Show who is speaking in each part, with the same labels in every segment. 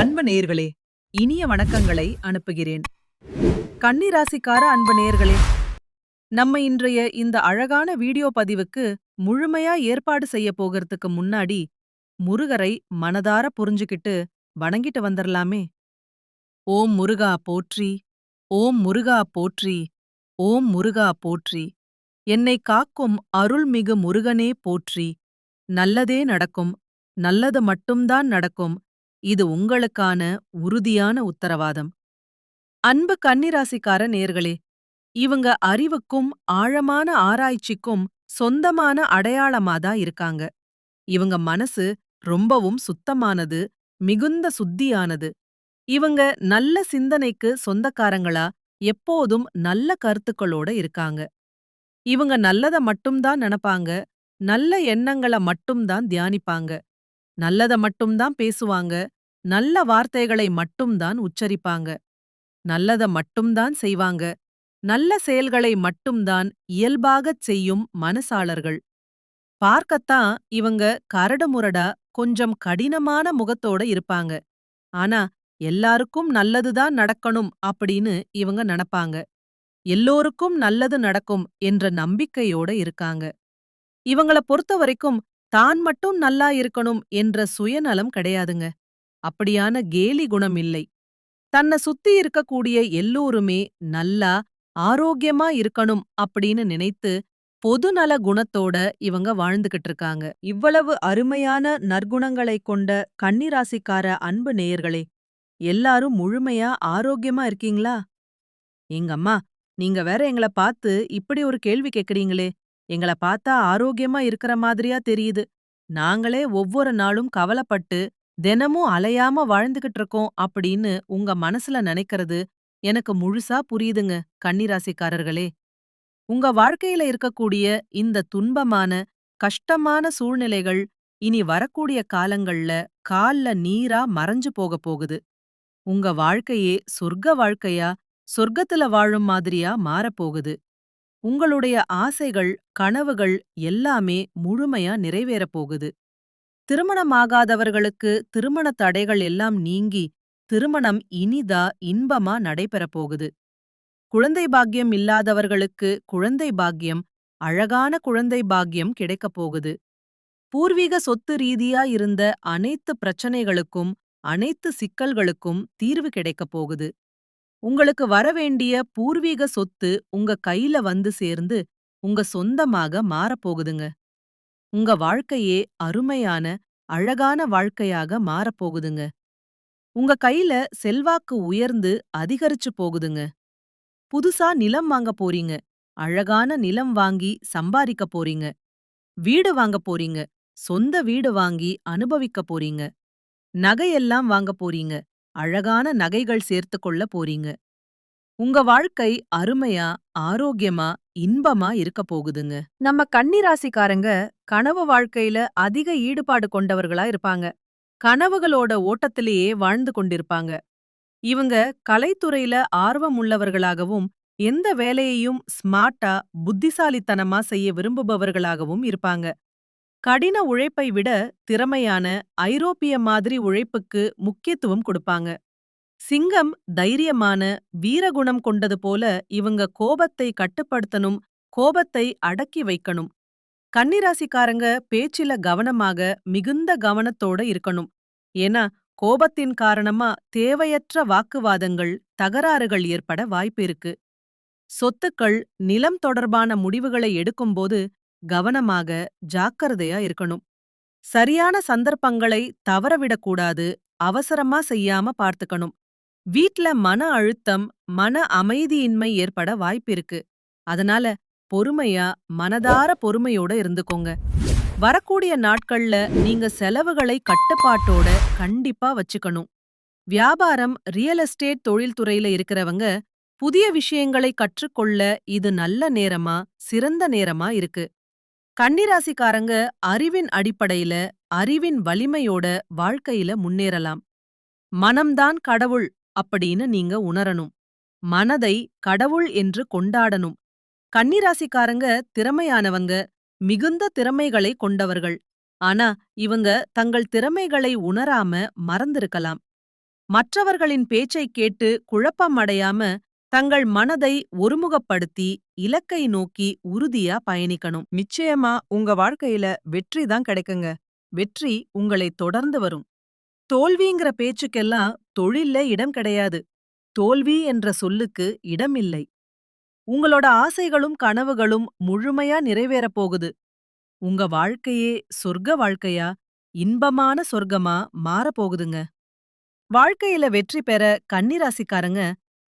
Speaker 1: அன்பு நேயர்களே, இனிய வணக்கங்களை அனுப்புகிறேன். கன்னிராசிக்கார அன்பு நேயர்களே, நம்ம இன்றைய இந்த அழகான வீடியோ பதிவுக்கு முழுமையா ஏற்பாடு செய்ய போகிறதுக்கு முன்னாடி முருகரை மனதார புரிஞ்சுக்கிட்டு வணங்கிட்டு வந்துரலாமே. ஓம் முருகா போற்றி, ஓம் முருகா போற்றி, ஓம் முருகா போற்றி. என்னை காக்கும் அருள்மிகு முருகனே போற்றி. நல்லதே நடக்கும், நல்லது மட்டும்தான் நடக்கும். இது உங்களுக்கான உறுதியான உத்தரவாதம். அன்பு கன்னிராசிக்கார நேர்களே, இவங்க அறிவுக்கும் ஆழமான ஆராய்ச்சிக்கும் சொந்தமான அடையாளமாதான் இருக்காங்க. இவங்க மனசு ரொம்பவும் சுத்தமானது, மிகுந்த சுத்தியானது. இவங்க நல்ல சிந்தனைக்கு சொந்தக்காரங்களா, எப்போதும் நல்ல கருத்துக்களோட இருக்காங்க. இவங்க நல்லத மட்டும்தான் நினைப்பாங்க, நல்ல எண்ணங்கள மட்டும்தான் தியானிப்பாங்க. நல்லத மட்டும்தான் பேசுவாங்க, நல்ல வார்த்தைகளை மட்டும்தான் உச்சரிப்பாங்க. நல்லத மட்டும்தான் செய்வாங்க, நல்ல செயல்களை மட்டும்தான் இயல்பாகச் செய்யும் மனசாளர்கள். பார்க்கத்தான் இவங்க கரடுமுரடா கொஞ்சம் கடினமான முகத்தோட இருப்பாங்க. ஆனா எல்லாருக்கும் நல்லதுதான் நடக்கணும் அப்படின்னு இவங்க நினைப்பாங்க. எல்லோருக்கும் நல்லது நடக்கும் என்ற நம்பிக்கையோட இருக்காங்க. இவங்கள பொறுத்தவரைக்கும் தான் மட்டும் நல்லா இருக்கணும் என்ற சுயநலம் கிடையாதுங்க. அப்படியான கேலி குணம் இல்லை. தன்னை சுத்தி இருக்கக்கூடிய எல்லோருமே நல்லா ஆரோக்கியமா இருக்கணும் அப்படின்னு நினைத்து பொதுநல குணத்தோட இவங்க வாழ்ந்துகிட்டு இருக்காங்க. இவ்வளவு அருமையான நற்குணங்களை கொண்ட கன்னிராசிக்கார அன்பு நேயர்களே, எல்லாரும் முழுமையா ஆரோக்கியமா இருக்கீங்களா? எங்கம்மா, நீங்க வேற எங்கள பார்த்து இப்படி ஒரு கேள்வி கேக்குறீங்களே. எங்கள பார்த்தா ஆரோக்கியமா இருக்கிற மாதிரியா தெரியுது. நாங்களே ஒவ்வொரு நாளும் கவலைப்பட்டு தினமும் அலையாம வாழ்ந்துகிட்டு இருக்கோம் அப்படின்னு உங்க மனசுல நினைக்கிறது எனக்கு முழுசா புரியுதுங்க. கன்னிராசிக்காரர்களே, உங்க வாழ்க்கையில இருக்கக்கூடிய இந்த துன்பமான கஷ்டமான சூழ்நிலைகள் இனி வரக்கூடிய காலங்கள்ல கால்ல நீரா மறைஞ்சு போகப் போகுது. உங்க வாழ்க்கையே சொர்க்க வாழ்க்கையா, சொர்க்கத்துல வாழும் மாதிரியா மாறப்போகுது. உங்களுடைய ஆசைகள், கனவுகள் எல்லாமே முழுமையா நிறைவேறப் போகுது. திருமணமாகாதவர்களுக்கு திருமண தடைகள் எல்லாம் நீங்கி திருமணம் இனிதா, இன்பமா நடைபெறப் போகுது. குழந்தை பாக்கியம் இல்லாதவர்களுக்கு குழந்தை பாக்கியம், அழகான குழந்தை பாக்கியம் கிடைக்கப் போகுது. பூர்வீக சொத்து ரீதியா இருந்த அனைத்து பிரச்சனைகளுக்கும், அனைத்து சிக்கல்களுக்கும் தீர்வு கிடைக்கப் போகுது. உங்களுக்கு வரவேண்டிய பூர்வீக சொத்து உங்க கையில வந்து சேர்ந்து உங்க சொந்தமாக மாறப்போகுதுங்க. உங்க வாழ்க்கையே அருமையான, அழகான வாழ்க்கையாக மாறப்போகுதுங்க. உங்க கையில செல்வாக்கு உயர்ந்து அதிகரிச்சு போகுதுங்க. புதுசா நிலம் வாங்க போறீங்க. அழகான நிலம் வாங்கி சம்பாதிக்க போறீங்க. வீடு வாங்க போறீங்க. சொந்த வீடு வாங்கி அனுபவிக்க போறீங்க. நகையெல்லாம் வாங்க போறீங்க. அழகான நகைகள் சேர்த்துக் கொள்ள போறீங்க. உங்க வாழ்க்கை அருமையா, ஆரோக்கியமா, இன்பமா இருக்க போகுதுங்க. நம்ம கன்னிராசிக்காரங்க கனவு வாழ்க்கையில அதிக ஈடுபாடு கொண்டவர்களா இருப்பாங்க. கனவுகளோட ஓட்டத்திலேயே வாழ்ந்து கொண்டிருப்பாங்க. இவங்க கலைத்துறையில ஆர்வம் உள்ளவர்களாகவும், எந்த வேலையையும் ஸ்மார்ட்டா, புத்திசாலித்தனமா செய்ய விரும்புபவர்களாகவும் இருப்பாங்க. கடின உழைப்பை விட திறமையான ஐரோப்பிய மாதிரி உழைப்புக்கு முக்கியத்துவம் கொடுப்பாங்க. சிங்கம் தைரியமான, வீரகுணம் கொண்டது போல இவங்க கோபத்தை கட்டுப்படுத்தணும், கோபத்தை அடக்கி வைக்கணும். கன்னிராசிக்காரங்க பேச்சில கவனமாக, மிகுந்த கவனத்தோட இருக்கணும். ஏன்னா கோபத்தின் காரணமா தேவையற்ற வாக்குவாதங்கள், தகராறுகள் ஏற்பட வாய்ப்பு இருக்கு. சொத்துக்கள், நிலம் தொடர்பான முடிவுகளை எடுக்கும்போது கவனமாக, ஜாக்கிரதையா இருக்கணும். சரியான சந்தர்ப்பங்களை தவறவிடக்கூடாது, அவசரமா செய்யாம பார்த்துக்கணும். வீட்ல மன அழுத்தம், மன அமைதியின்மை ஏற்பட வாய்ப்பிருக்கு. அதனால பொறுமையா, மனதார பொறுமையோட இருந்துக்கோங்க. வரக்கூடிய நாட்கள்ல நீங்க செலவுகளை கட்டுப்பாட்டோட கண்டிப்பா வச்சுக்கணும். வியாபாரம், ரியல் எஸ்டேட் தொழில்துறையில இருக்கிறவங்க புதிய விஷயங்களை கற்றுக்கொள்ள இது நல்ல நேரமா, சிறந்த நேரமா இருக்கு. கன்னிராசிக்காரங்க அறிவின் அடிப்படையில, அறிவின் வலிமையோட வாழ்க்கையில முன்னேறலாம். மனம்தான் கடவுள் அப்படின்னு நீங்க உணரணும். மனதை கடவுள் என்று கொண்டாடணும். கன்னிராசிக்காரங்க திறமையானவங்க, மிகுந்த திறமைகளை கொண்டவர்கள். ஆனா இவங்க தங்கள் திறமைகளை உணராம மறந்திருக்கலாம். மற்றவர்களின் பேச்சைக் கேட்டு குழப்பம் அடையாம தங்கள் மனதை ஒருமுகப்படுத்தி இலக்கை நோக்கி உறுதியா பயணிக்கணும். நிச்சயமா உங்க வாழ்க்கையில வெற்றி தான் கிடைக்குங்க. வெற்றி உங்களை தொடர்ந்து வரும். தோல்விங்கிற பேச்சுக்கெல்லாம் தொழில்ல இடம் கிடையாது. தோல்வி என்ற சொல்லுக்கு இடமில்லை. உங்களோட ஆசைகளும் கனவுகளும் முழுமையா நிறைவேறப் போகுது. உங்க வாழ்க்கையே சொர்க்க வாழ்க்கையா, இன்பமான சொர்க்கமா மாறப்போகுதுங்க. வாழ்க்கையில வெற்றி பெற கன்னிராசிக்காரங்க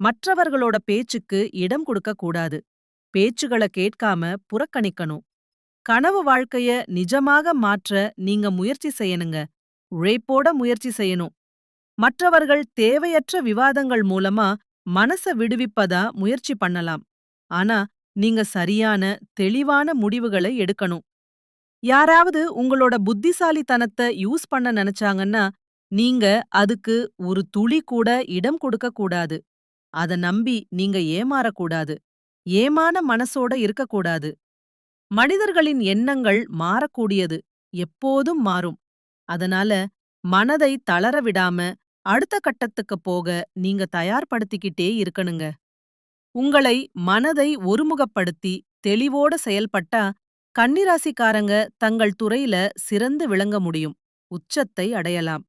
Speaker 1: மற்றவர்களோட பேச்சுக்கு இடம் கொடுக்க கூடாது. பேச்சுகள கேட்காம புறக்கணிக்கணும். கனவு வாழ்க்கைய நிஜமாக மாற்ற நீங்க முயற்சி செய்யணுங்க. உழைப்போட முயற்சி செய்யணும். மற்றவர்கள் தேவையற்ற விவாதங்கள் மூலமா மனச விடுவிப்பதா முயற்சி பண்ணலாம். ஆனா நீங்க சரியான, தெளிவான முடிவுகளை எடுக்கணும். யாராவது உங்களோட புத்திசாலித்தனத்த யூஸ் பண்ண நினைச்சாங்கன்னா, நீங்க அதுக்கு ஒரு துளி கூட இடம் கொடுக்க கூடாது. அத நம்பி நீங்க ஏமாறக்கூடாது. ஏமான மனசோட இருக்கக்கூடாது. மனிதர்களின் எண்ணங்கள் மாறக்கூடியது. எப்போதும் மாறும். அதனால மனதை தளர விடாம அடுத்த கட்டத்துக்கு போக நீங்க தயார்படுத்திக்கிட்டே இருக்கணுங்க. உங்களை மனதை ஒருமுகப்படுத்தி தெளிவோட செயல்பட்டா கன்னிராசிக்காரங்க தங்கள் துறையில சிறந்து விளங்க முடியும். உச்சத்தை அடையலாம்.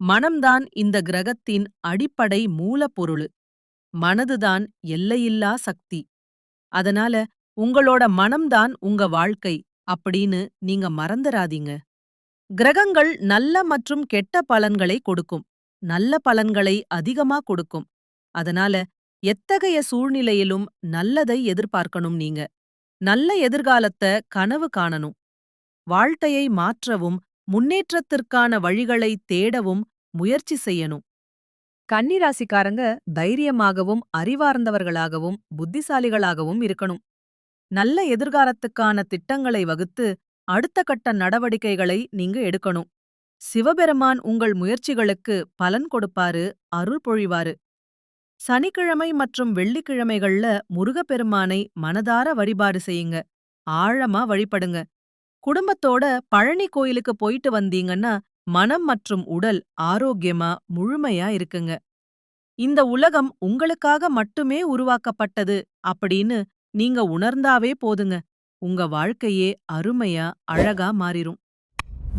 Speaker 1: மனம்தான் இந்த கிரகத்தின் அடிப்படை மூலப்பொருளு. மனதுதான் எல்லையில்லா சக்தி. அதனால உங்களோட மனம்தான் உங்க வாழ்க்கை அப்படின்னு நீங்க மறந்துராதீங்க. கிரகங்கள் நல்ல மற்றும் கெட்ட பலன்களை கொடுக்கும். நல்ல பலன்களை அதிகமா கொடுக்கும். அதனால எத்தகைய சூழ்நிலையிலும் நல்லதை எதிர்பார்க்கணும் நீங்க. நல்ல எதிர்காலத்த கனவு காணணும். வாழ்க்கையை மாற்றவும் முன்னேற்றத்திற்கான வழிகளை தேடவும் முயற்சி செய்யணும். கன்னிராசிக்காரங்க தைரியமாகவும் அறிவார்ந்தவர்களாகவும் புத்திசாலிகளாகவும் இருக்கணும். நல்ல எதிர்காலத்துக்கான திட்டங்களை வகுத்து அடுத்த கட்ட நடவடிக்கைகளை நீங்க எடுக்கணும். சிவபெருமான் உங்கள் முயற்சிகளுக்கு பலன் கொடுப்பாரு, அருள் பொழிவாரு. சனிக்கிழமை மற்றும் வெள்ளிக்கிழமைகள்ல முருகப்பெருமானை மனதார வழிபாடு செய்யுங்க. ஆழமா வழிபடுங்க. குடும்பத்தோட பழனி கோயிலுக்கு போயிட்டு வந்தீங்கன்னா மனம் மற்றும் உடல் ஆரோக்கியமா முழுமையா இருக்குங்க. இந்த உலகம் உங்களுக்காக மட்டுமே உருவாக்கப்பட்டது அப்படின்னு நீங்க உணர்ந்தாவே போதுங்க. உங்க வாழ்க்கையே அருமையா அழகா மாறிரும்.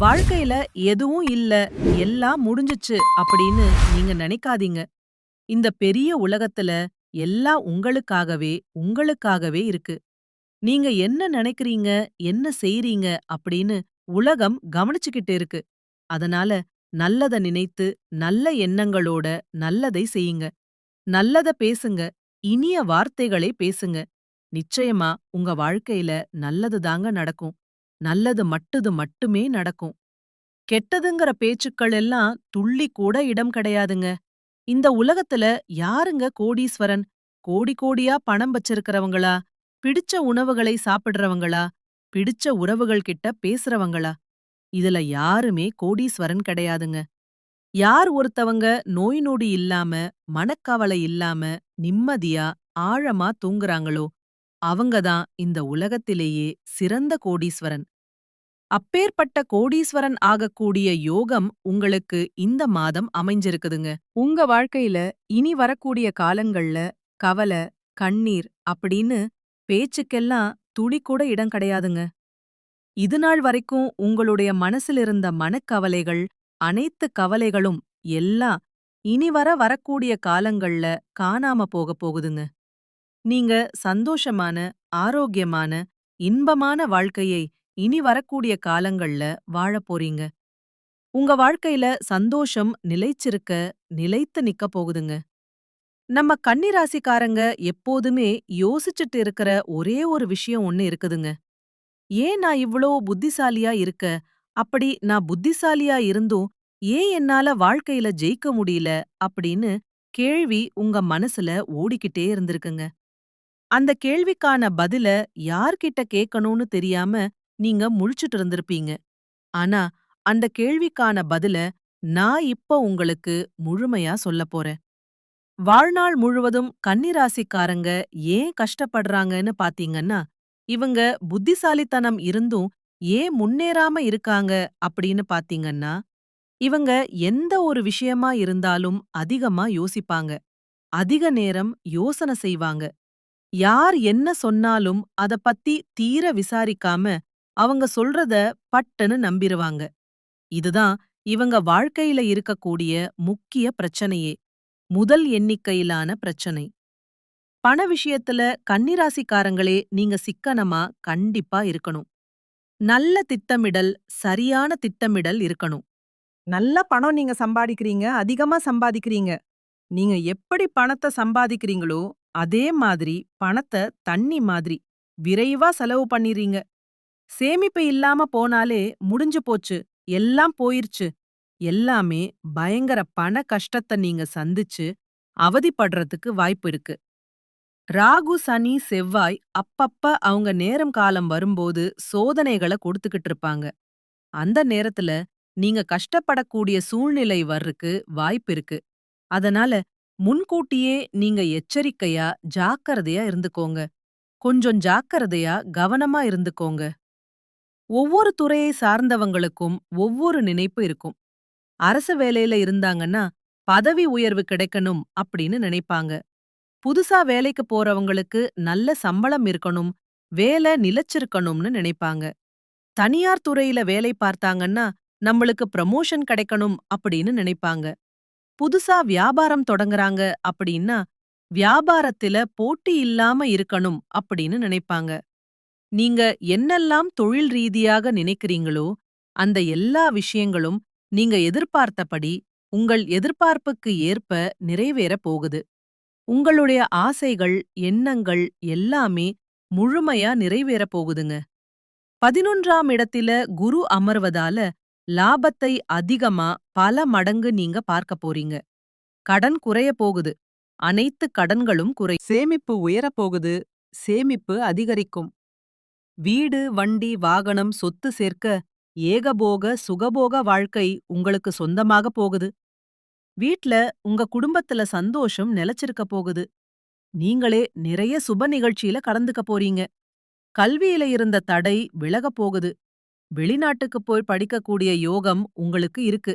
Speaker 1: வாழ்க்கையில எதுவும் இல்ல, எல்லாம் முடிஞ்சுச்சு அப்படின்னு நீங்க நினைக்காதீங்க. இந்த பெரிய உலகத்துல எல்லாம் உங்களுக்காகவே இருக்கு. நீங்க என்ன நினைக்கிறீங்க, என்ன செய்றீங்க அப்படின்னு உலகம் கவனிச்சுக்கிட்டு இருக்கு. அதனால நல்லத நினைத்து, நல்ல எண்ணங்களோட நல்லதை செய்யுங்க. நல்லத பேசுங்க. இனிய வார்த்தைகளை பேசுங்க. நிச்சயமா உங்க வாழ்க்கையில நல்லது தாங்க நடக்கும். நல்லது மட்டுமே நடக்கும். கெட்டதுங்கிற பேச்சுக்கள் எல்லாம் துள்ளி கூட இடம் கிடையாதுங்க. இந்த உலகத்துல யாருங்க கோடீஸ்வரன்? கோடி கோடியா பணம் வச்சிருக்கிறவங்களா? பிடிச்ச உணவுகளை சாப்பிடுறவங்களா? பிடிச்ச உறவுகள் கிட்ட பேசுறவங்களா? இதுல யாருமே கோடீஸ்வரன் கிடையாதுங்க. யார் ஒருத்தவங்க நோய் நொடி இல்லாம, மனக்கவலை இல்லாம, நிம்மதியா, ஆழமா தூங்குறாங்களோ, அவங்க தான் இந்த உலகத்திலேயே சிறந்த கோடீஸ்வரன். அப்பேற்பட்ட கோடீஸ்வரன் ஆகக்கூடிய யோகம் உங்களுக்கு இந்த மாதம் அமைஞ்சிருக்குதுங்க. உங்க வாழ்க்கையில இனி வரக்கூடிய காலங்கள்ல கவலை, கண்ணீர் அப்படின்னு பேச்சுக்கெல்லாம் துளி கூட இடம் கிடையாதுங்க. இதுநாள் வரைக்கும் உங்களுடைய மனசில் இருந்த மனக்கவலைகள், அனைத்து கவலைகளும் எல்லாம் இனி வரக்கூடிய காலங்கள்ல காணாம போகப் போகுதுங்க. நீங்க சந்தோஷமான, ஆரோக்கியமான, இன்பமான வாழ்க்கையை இனி வரக்கூடிய காலங்கள்ல வாழப் போறீங்க. உங்க வாழ்க்கையில சந்தோஷம் நிலைத்து நிக்கப் போகுதுங்க. நம்ம கன்னிராசிக்காரங்க எப்போதுமே யோசிச்சுட்டு இருக்கிற ஒரே ஒரு விஷயம் ஒண்ணு இருக்குதுங்க. ஏன் நான் இவ்ளோ புத்திசாலியா இருக்க? அப்படி நான் புத்திசாலியா இருந்தும் ஏன் என்னால வாழ்க்கையில ஜெயிக்க முடியல? அப்படின்னு கேள்வி உங்க மனசுல ஓடிக்கிட்டே இருந்திருக்குங்க. அந்த கேள்விக்கான பதில யார்கிட்ட கேட்கணும்னு தெரியாம நீங்க முழிச்சுட்டு இருந்திருப்பீங்க. ஆனா அந்த கேள்விக்கான பதில நான் இப்ப உங்களுக்கு முழுமையா சொல்லப் போறேன். வாழ்நாள் முழுவதும் கன்னிராசிக்காரங்க ஏன் கஷ்டப்படுறாங்கன்னு பாத்தீங்கன்னா, இவங்க புத்திசாலித்தனம் இருந்தும் ஏன் முன்னேறாம இருக்காங்க அப்படின்னு பாத்தீங்கன்னா, இவங்க எந்த ஒரு விஷயமா இருந்தாலும் அதிகமா யோசிப்பாங்க. அதிக நேரம் யோசனை செய்வாங்க. யார் என்ன சொன்னாலும் அத பத்தி தீர விசாரிக்காம அவங்க சொல்றத பட்டுன்னு நம்பிருவாங்க. இதுதான் இவங்க வாழ்க்கையில இருக்கக்கூடிய முக்கிய பிரச்சனையே. முதல் எண்ணிக்கையிலான பிரச்சனை. பண விஷயத்துல கன்னிராசிக்காரங்களே நீங்க சிக்கனமா கண்டிப்பா இருக்கணும். நல்ல திட்டமிடல், சரியான திட்டமிடல் இருக்கணும். நல்ல பணம் நீங்க சம்பாதிக்கிறீங்க, அதிகமா சம்பாதிக்கிறீங்க. நீங்க எப்படி பணத்த சம்பாதிக்கிறீங்களோ, அதே மாதிரி பணத்த தண்ணி மாதிரி விரைவா செலவு பண்ணிர்றீங்க. சேமிப்பு இல்லாம போனாலே முடிஞ்சு போச்சு, எல்லாம் போயிருச்சு. எல்லாமே பயங்கர பண கஷ்டத்த நீங்க சந்திச்சு அவதிப்படுறதுக்கு வாய்ப்பு இருக்கு. ராகு, சனி, செவ்வாய் அப்பப்ப அவங்க நேரம் காலம் வரும்போது சோதனைகள கொடுத்துக்கிட்டு இருப்பாங்க. அந்த நேரத்துல நீங்க கஷ்டப்படக்கூடிய சூழ்நிலை வர்றக்கு வாய்ப்பு இருக்கு. அதனால முன்கூட்டியே நீங்க எச்சரிக்கையா, ஜாக்கிரதையா இருந்துக்கோங்க. கொஞ்சம் ஜாக்கிரதையா, கவனமா இருந்துக்கோங்க. ஒவ்வொரு துறையை சார்ந்தவங்களுக்கும் ஒவ்வொரு நினைப்பு இருக்கும். அரசு வேலையில இருந்தாங்கன்னா, பதவி உயர்வு கிடைக்கணும் அப்படின்னு நினைப்பாங்க. புதுசா வேலைக்கு போறவங்களுக்கு நல்ல சம்பளம் இருக்கணும், வேலை நிலைச்சிருக்கணும்னு நினைப்பாங்க. தனியார் துறையில வேலை பார்த்தாங்கன்னா, நம்மளுக்கு ப்ரமோஷன் கிடைக்கணும் அப்படின்னு நினைப்பாங்க. புதுசா வியாபாரம் தொடங்குறாங்க அப்படின்னா, வியாபாரத்தில போட்டி இல்லாம இருக்கணும் அப்படின்னு நினைப்பாங்க. நீங்க என்னெல்லாம் தொழில் ரீதியாக நினைக்கிறீங்களோ, அந்த எல்லா விஷயங்களும் நீங்க எதிர்பார்த்தபடி, உங்கள் எதிர்பார்ப்புக்கு ஏற்ப நிறைவேறப் போகுது. உங்களுடைய ஆசைகள், எண்ணங்கள் எல்லாமே முழுமையா நிறைவேறப் போகுதுங்க. 11ஆம் இடத்தில குரு அமர்வதால, லாபத்தை அதிகமா பல மடங்கு நீங்க பார்க்கப் போறீங்க. கடன் குறையப் போகுது. அனைத்து கடன்களும் சேமிப்பு உயரப் போகுது. சேமிப்பு அதிகரிக்கும். வீடு, வண்டி, வாகனம், சொத்து சேர்க்க ஏகபோக, சுகபோக வாழ்க்கை உங்களுக்கு சொந்தமாக போகுது. வீட்ல உங்க குடும்பத்துல சந்தோஷம் நிலைச்சிருக்க போகுது. நீங்களே நிறைய சுப நிகழ்ச்சியில கலந்துக்க போறீங்க. கல்வியில இருந்த தடை விலகப் போகுது. வெளிநாட்டுக்கு போய் படிக்கக்கூடிய யோகம் உங்களுக்கு இருக்கு.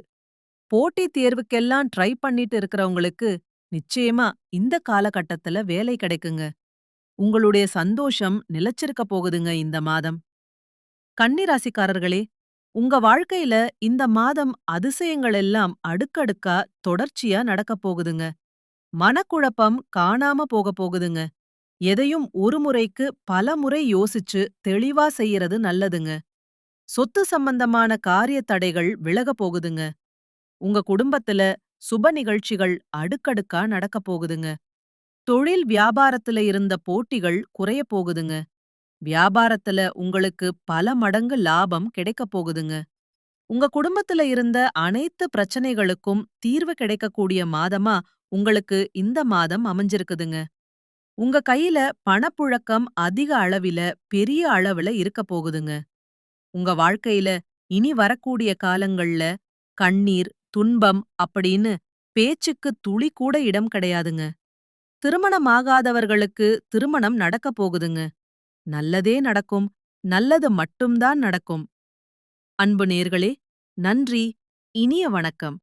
Speaker 1: போட்டித் தேர்வுக்கெல்லாம் ட்ரை பண்ணிட்டு இருக்கிறவங்களுக்கு நிச்சயமா இந்த காலகட்டத்துல வேலை கிடைக்குங்க. உங்களுடைய சந்தோஷம் நிலைச்சிருக்க போகுதுங்க இந்த மாதம். கன்னி ராசிக்காரர்களே, உங்க வாழ்க்கையில இந்த மாதம் அதிசயங்கள் எல்லாம் அடுக்கடுக்கா தொடர்ச்சியா நடக்கப் போகுதுங்க. மனக்குழப்பம் காணாம போகப் போகுதுங்க. எதையும் ஒரு முறைக்கு பல முறை யோசிச்சு தெளிவா செய்யறது நல்லதுங்க. சொத்து சம்பந்தமான காரிய தடைகள் விலகப் போகுதுங்க. உங்க குடும்பத்துல சுப நிகழ்ச்சிகள் அடுக்கடுக்கா நடக்கப் போகுதுங்க. தொழில் வியாபாரத்துல இருந்த போட்டிகள் குறையப் போகுதுங்க. வியாபாரத்துல உங்களுக்கு பல மடங்கு லாபம் கிடைக்கப் போகுதுங்க. உங்க குடும்பத்துல இருந்த அனைத்து பிரச்சனைகளுக்கும் தீர்வு கிடைக்கக்கூடிய மாதமா உங்களுக்கு இந்த மாதம் அமைஞ்சிருக்குதுங்க. உங்க கையில பணப்புழக்கம் அதிக அளவில பெரிய அளவுல இருக்கப் போகுதுங்க. உங்க வாழ்க்கையில இனி வரக்கூடிய காலங்கள்ல கண்ணீர், துன்பம் அப்படின்னு பேச்சுக்கு துளி கூட இடம் கிடையாதுங்க. திருமணமாகாதவர்களுக்கு திருமணம் நடக்கப் போகுதுங்க. நல்லதே நடக்கும். நல்லது மட்டும்தான் நடக்கும். அன்பு நேர்களே, நன்றி. இனிய வணக்கம்.